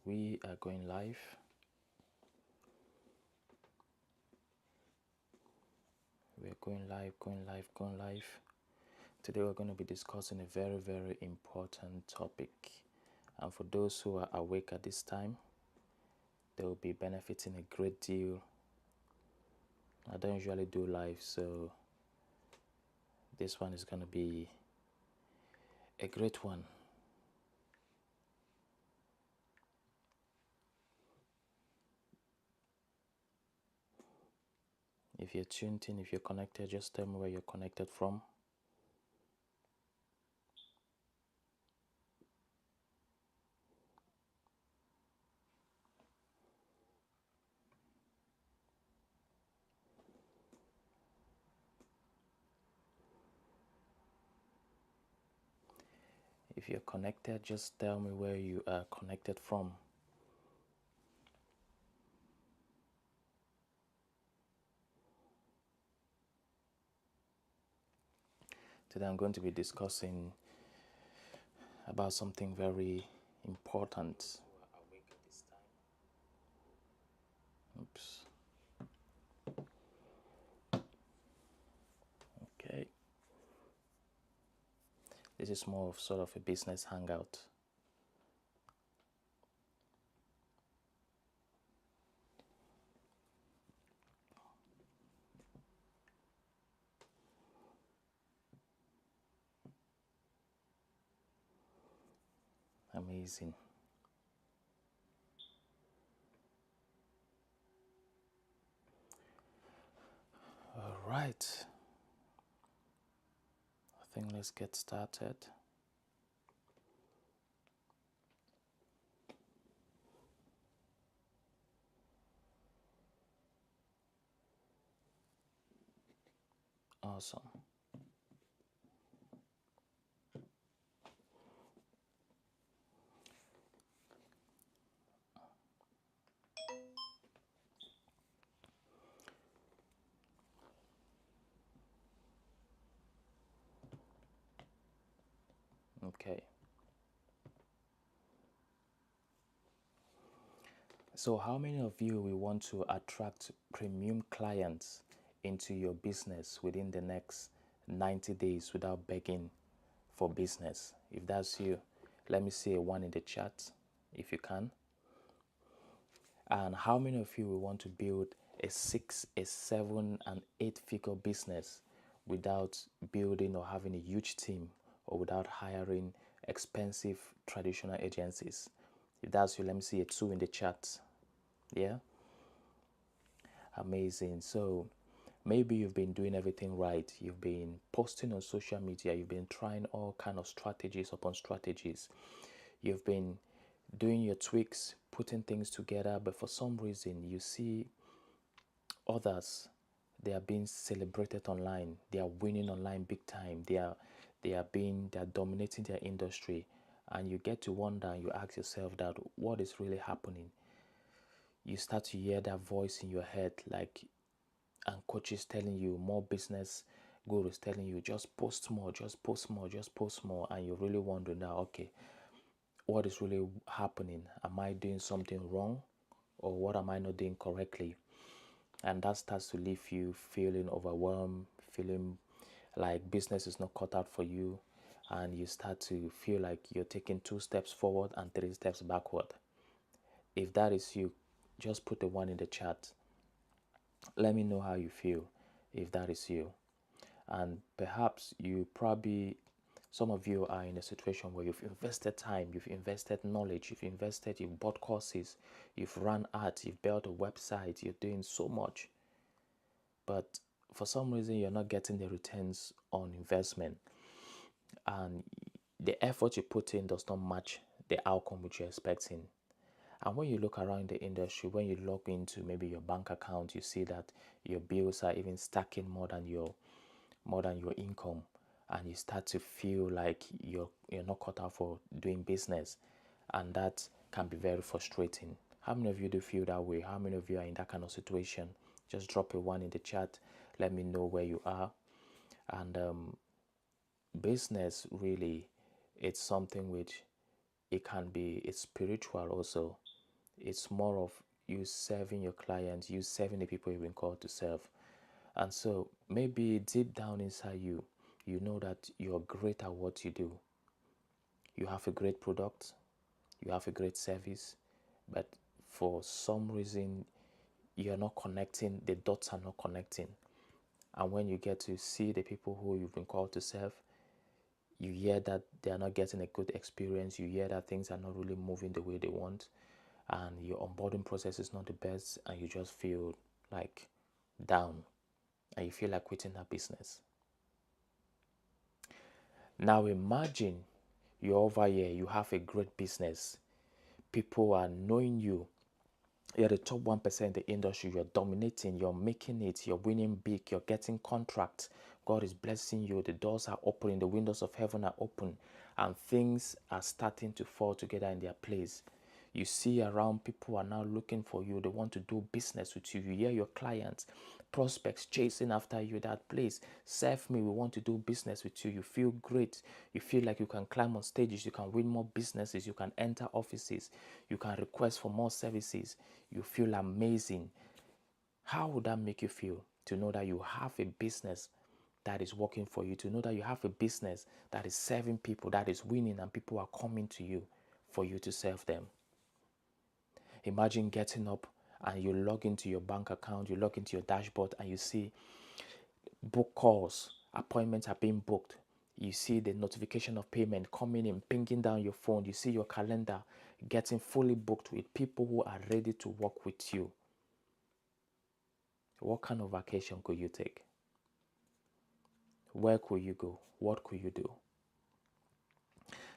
we are going live. We're going live, going live, going live. Today we're going to be discussing a very, very important topic. And for those who are awake at this time, they will be benefiting a great deal. I don't usually do live, so this one is going to be a great one. If you're tuned in, if you're connected, just tell me where you're connected from. If you're connected, just tell me where you are connected from. Today I'm going to be discussing about something very important. Oops. Okay. This is more of sort of a business hangout. Amazing. All right. I think let's get started. Awesome. Okay. So how many of you will want to attract premium clients into your business within the next 90 days without begging for business? If that's you, let me see a 1 in the chat if you can. And how many of you will want to build a 6, a 7, and 8-figure business without building or having a huge team or without hiring expensive traditional agencies? If that's you, let me see a 2 in the chat. Yeah? Amazing. So maybe you've been doing everything right. You've been posting on social media. You've been trying all kind of strategies upon strategies. You've been doing your tweaks, putting things together, but for some reason you see others, they are being celebrated online, they are winning online big time, they are dominating their industry, and you get to wonder and you ask yourself that what is really happening. You start to hear that voice in your head, like, and coaches telling you, more business gurus telling you, just post more, just post more, just post more, and you're really wondering now, okay, what is really happening? Am I doing something wrong, or what am I not doing correctly? And that starts to leave you feeling overwhelmed, feeling like business is not cut out for you, and you start to feel like you're taking 2 steps forward and 3 steps backward. If that is you, just put the 1 in the chat. Let me know how you feel if that is you. And perhaps some of you are in a situation where you've invested time, you've invested knowledge, you've bought courses, you've run ads, you've built a website, you're doing so much, but for some reason you're not getting the returns on investment, and the effort you put in does not match the outcome which you're expecting. And when you look around the industry, when you log into maybe your bank account, you see that your bills are even stacking more than your income, and you start to feel like you're not cut out for doing business, and that can be very frustrating. How many of you do feel that way? How many of you are in that kind of situation? Just drop a 1 in the chat. Let me know where you are. And business really, it's something which it's spiritual also. It's more of you serving your clients, you serving the people you've been called to serve. And so maybe deep down inside you, you know that you're great at what you do. You have a great product, you have a great service, but for some reason you're not connecting, the dots are not connecting. And when you get to see the people who you've been called to serve, you hear that they are not getting a good experience, you hear that things are not really moving the way they want, and your onboarding process is not the best, and you just feel like down and you feel like quitting that business. Now imagine you're over here, you have a great business, people are knowing you, you're the top 1% in the industry, you're dominating, you're making it, you're winning big, you're getting contracts, God is blessing you, the doors are opening, the windows of heaven are open, and things are starting to fall together in their place. You see around, people are now looking for you, they want to do business with you. You hear your clients, prospects chasing after you, that place, serve me, we want to do business with you. You feel great, you feel like you can climb on stages, you can win more businesses, you can enter offices, you can request for more services, you feel amazing. How would that make you feel to know that you have a business that is working for you, to know that you have a business that is serving people, that is winning, and people are coming to you for you to serve them? Imagine getting up and you log into your bank account, you log into your dashboard, and you see book calls, appointments are being booked. You see the notification of payment coming in, pinging down your phone. You see your calendar getting fully booked with people who are ready to work with you. What kind of vacation could you take? Where could you go? What could you do?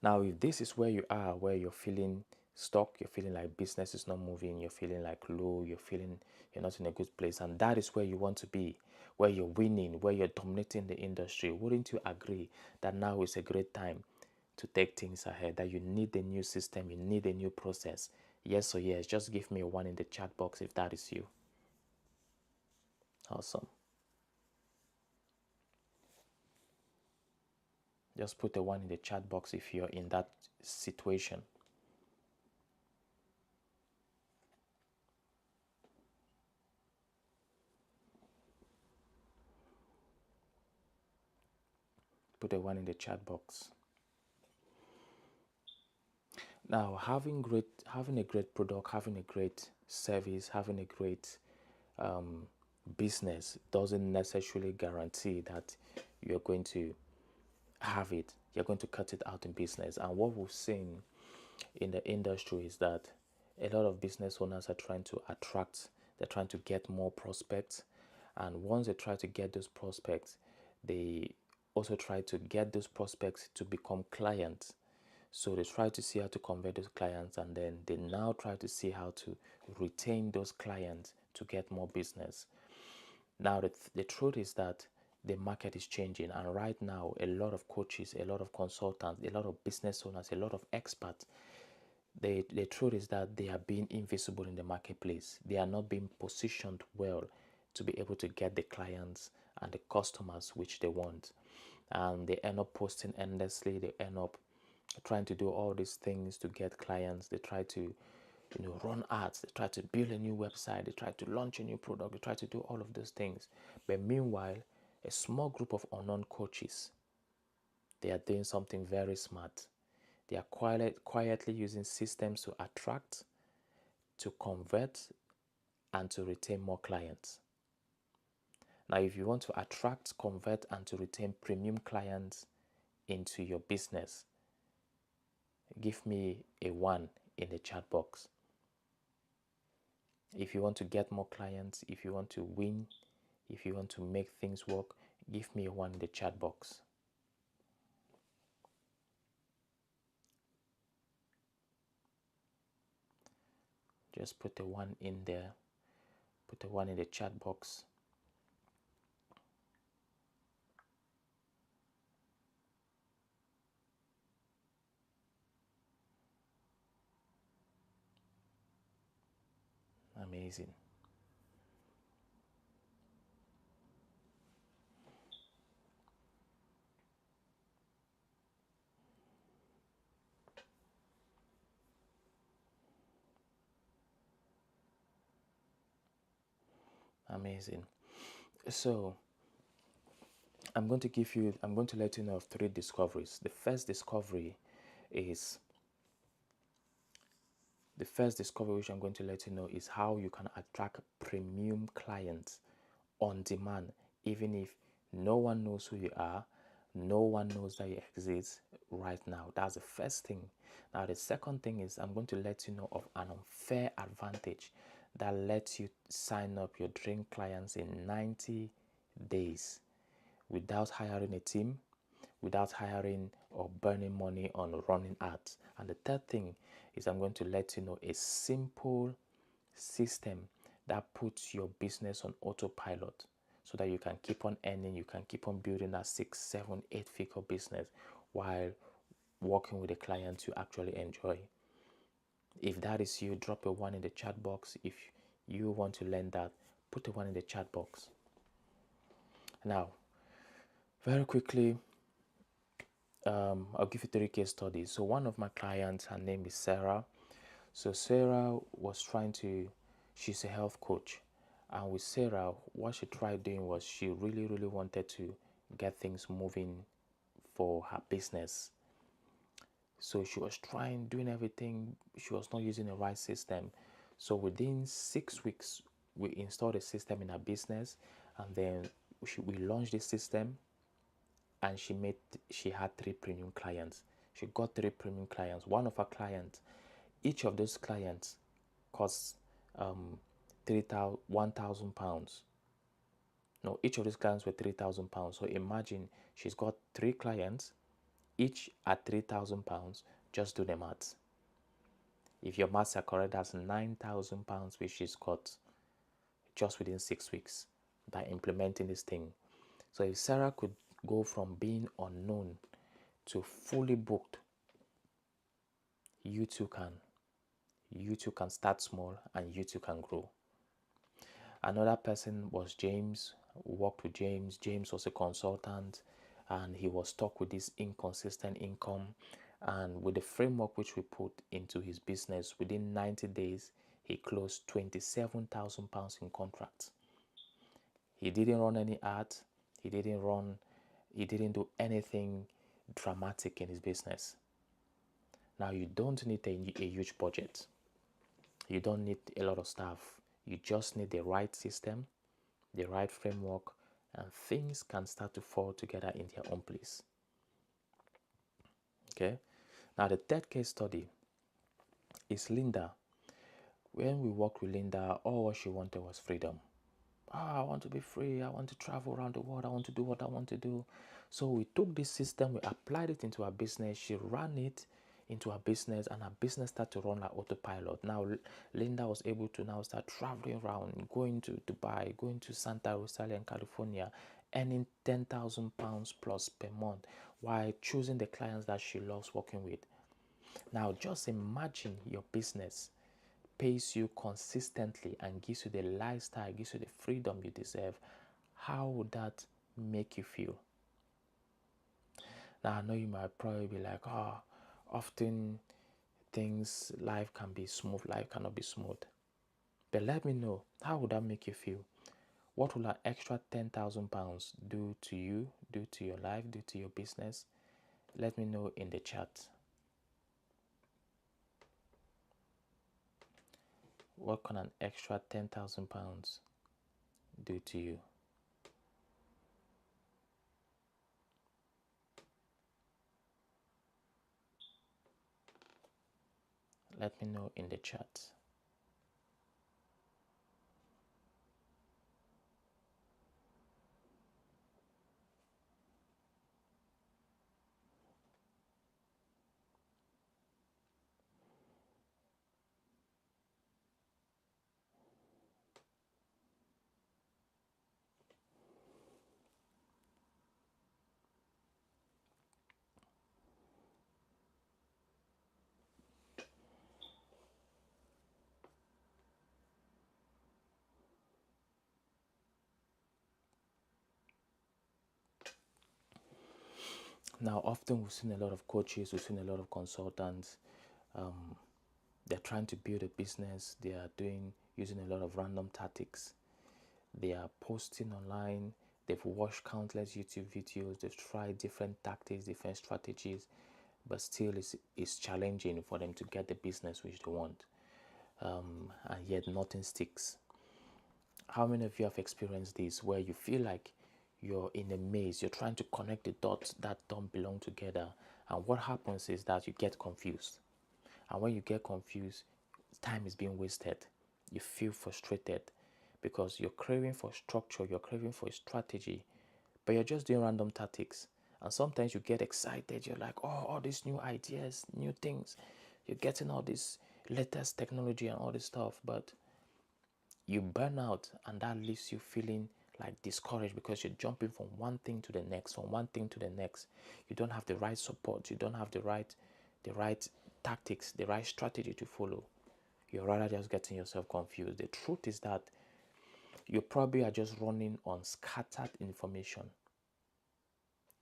Now, if this is where you are, where you're feeling stuck, you're feeling like business is not moving, you're feeling like low, you're feeling you're not in a good place, and that is where you want to be, where you're winning, where you're dominating the industry, wouldn't you agree that now is a great time to take things ahead, that you need a new system, you need a new process? Yes or yes? Just give me a one in the chat box if that is you. Awesome. Just put a one in the chat box if you're in that situation. Put a one in the chat box. Now, having a great product, having a great service, having a great business doesn't necessarily guarantee that you're going to have it. You're going to cut it out in business. And what we've seen in the industry is that a lot of business owners are trying to attract, they're trying to get more prospects. And once they try to get those prospects, they also try to get those prospects to become clients. So they try to see how to convert those clients, and then they now try to see how to retain those clients to get more business. Now, the truth is that the market is changing, and right now, a lot of coaches, a lot of consultants, a lot of business owners, a lot of experts, the truth is that they are being invisible in the marketplace. They are not being positioned well to be able to get the clients and the customers which they want. And they end up posting endlessly, they end up trying to do all these things to get clients. They try to run ads, they try to build a new website, they try to launch a new product, they try to do all of those things. But meanwhile, a small group of unknown coaches, they are doing something very smart. They are quietly using systems to attract, to convert, and to retain more clients. Now, if you want to attract, convert, and to retain premium clients into your business, give me a one in the chat box. If you want to get more clients, if you want to win, if you want to make things work, give me a one in the chat box. Just put a one in there. Put a one in the chat box. Amazing. Amazing. So I'm going to let you know of three discoveries. Is the first discovery which I'm going to let you know is how you can attract premium clients on demand, even if no one knows who you are, no one knows that you exist right now. That's the first thing. Now, the second thing is I'm going to let you know of an unfair advantage that lets you sign up your dream clients in 90 days without hiring a team, without hiring or burning money on running ads. And the third thing is I'm going to let you know a simple system that puts your business on autopilot so that you can keep on earning, you can keep on building that 6, 7, 8 figure business while working with the clients you actually enjoy. If that is you, drop a one in the chat box. If you want to learn that, put a one in the chat box. Now, very quickly, I'll give you three case studies. So one of my clients, her name is Sarah. So Sarah was she's a health coach. And with Sarah, what she tried doing was she really, really wanted to get things moving for her business. So she was doing everything. She was not using the right system. So within 6 weeks, we installed a system in her business, and then we launched this system, and she had 3 premium clients. She got 3 premium clients. One of her clients, each of those clients costs £1,000. No, each of these clients were £3,000. So imagine she's got 3 clients, each at £3,000. Just do the maths. If your maths are correct, that's £9,000 which she's got just within 6 weeks by implementing this thing. So if Sarah could go from being unknown to fully booked, you too can. You too can start small and you too can grow. Another person was James. We worked with James. James was a consultant and he was stuck with this inconsistent income. And with the framework which we put into his business, within 90 days, he closed £27,000 in contracts. He didn't run any ads. He didn't do anything dramatic in his business. Now, you don't need a huge budget. You don't need a lot of staff. You just need the right system, the right framework, and things can start to fall together in their own place. Okay. Now, the third case study is Linda. When we worked with Linda, all she wanted was freedom. I want to be free. I want to travel around the world. I want to do what I want to do. So we took this system, we applied it into our business. She ran it into her business, and her business started to run like autopilot. Now, Linda was able to now start traveling around, going to Dubai, going to Santa Rosa in California, earning £10,000 plus per month while choosing the clients that she loves working with. Now, just imagine your business pays you consistently and gives you the lifestyle, gives you the freedom you deserve. How would that make you feel? Now, I know you might probably be like, often life can be smooth, life cannot be smooth. But let me know, how would that make you feel? What will an extra £10,000 do to you, do to your life, do to your business? Let me know in the chat. What can an extra £10,000 do to you? Let me know in the chat. Now, often we've seen a lot of coaches, we've seen a lot of consultants. They're trying to build a business. They are using a lot of random tactics. They are posting online. They've watched countless YouTube videos. They've tried different tactics, different strategies, but still it's challenging for them to get the business which they want. And yet nothing sticks. How many of you have experienced this where you feel like you're in a maze, you're trying to connect the dots that don't belong together, and what happens is that you get confused. And when you get confused, time is being wasted. You feel frustrated because you're craving for structure, you're craving for a strategy, but you're just doing random tactics. And sometimes you get excited, you're like, oh, all these new ideas, new things, you're getting all this latest technology and all this stuff, but you burn out, and that leaves you feeling like discouraged because you're jumping from one thing to the next, from one thing to the next. You don't have the right support, you don't have the right tactics, the right strategy to follow. You're rather just getting yourself confused. The truth is that you probably are just running on scattered information,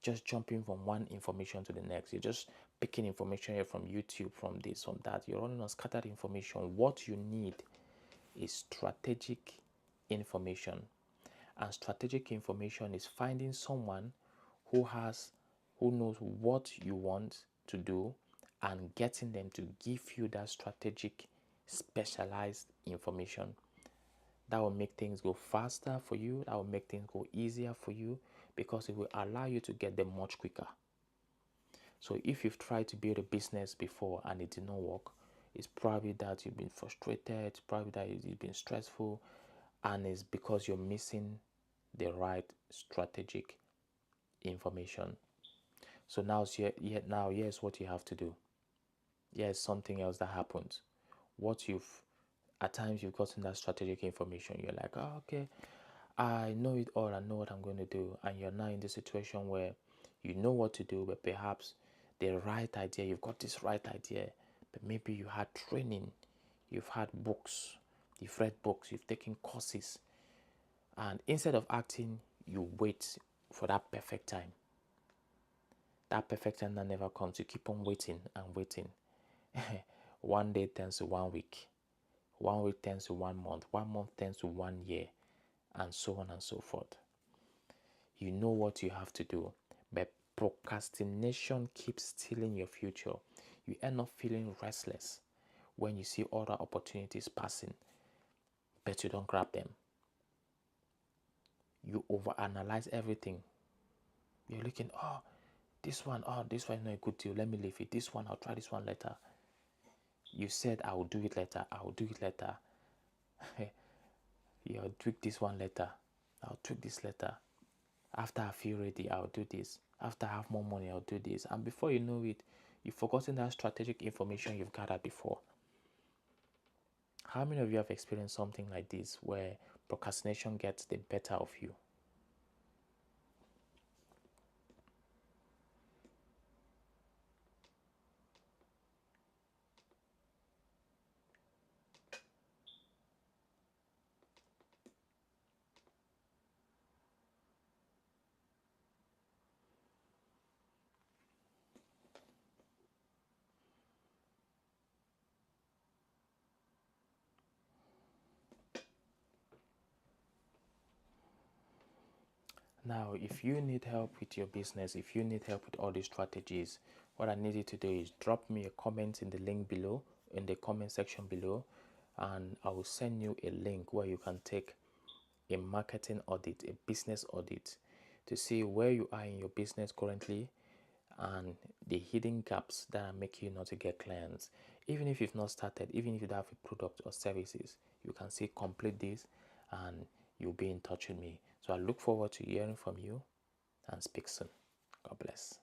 just jumping from one information to the next. You're just picking information here from YouTube, from this, from that. You're running on scattered information. What you need is strategic information. And strategic information is finding someone who knows what you want to do and getting them to give you that strategic specialized information. That will make things go faster for you, that will make things go easier for you, because it will allow you to get them much quicker. So if you've tried to build a business before and it did not work, it's probably that you've been frustrated, it's probably that it's been stressful, and it's because you're missing the right strategic information. So now here's what you have to do. Here's something else that happens. What you've At times you've gotten that strategic information. You're like, oh, okay, I know it all. I know what I'm going to do. And you're now in the situation where you know what to do, but perhaps the right idea, you've got this right idea, but maybe you had training, you've had books, you've read books, you've taken courses, and instead of acting, you wait for that perfect time. That perfect time that never comes. You keep on waiting and waiting. One day turns to 1 week. 1 week turns to 1 month. 1 month turns to 1 year, and so on and so forth. You know what you have to do, but procrastination keeps stealing your future. You end up feeling restless when you see other opportunities passing, but you don't grab them. You overanalyze everything. You're looking, oh, this one is not a good deal. Let me leave it. This one, I'll try this one later. You said I will do it later. I will do it later. You'll tweak this one later. I'll tweak this later. After I feel ready, I'll do this. After I have more money, I'll do this. And before you know it, you've forgotten that strategic information you've gathered before. How many of you have experienced something like this where procrastination gets the better of you? Now, if you need help with your business, if you need help with all these strategies, what I need you to do is drop me a comment in the link below, in the comment section below, and I will send you a link where you can take a marketing audit, a business audit, to see where you are in your business currently and the hidden gaps that are making you not to get clients. Even if you've not started, even if you don't have a product or services, you can see complete this and you'll be in touch with me. So I look forward to hearing from you, and speak soon. God bless.